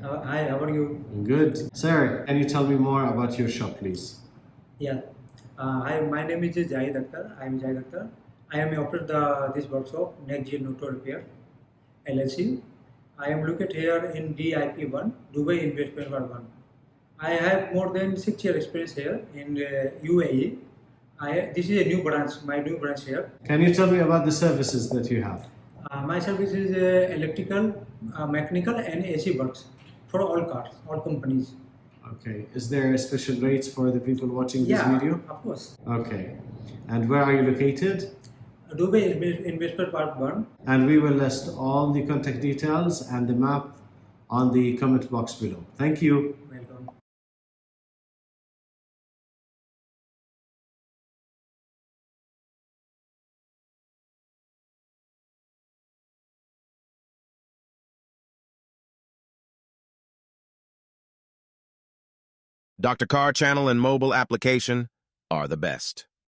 Hi, how are you? Good. Sir, can you tell me more about your shop, please? Yeah. Hi, my name is Jahid Akhtar. I am Jahid Akhtar. I am operator this workshop, GEN Auto Repair L.L.C. I am located here in DIP1, Dubai Investment Park 1. I have more than 6 year experience here in UAE. This is a new branch, my new branch here. Can you tell me about the services that you have? My service is electrical, mechanical, and AC works for all cars, all companies. Okay. Is there special rates for the people watching this Yeah, video? of course. Okay. And where are you located? Dubai Investment Park 1. And we will list all the contact details and the map on the comment box below. Thank you. Welcome. Dr. Car Channel and mobile application are the best.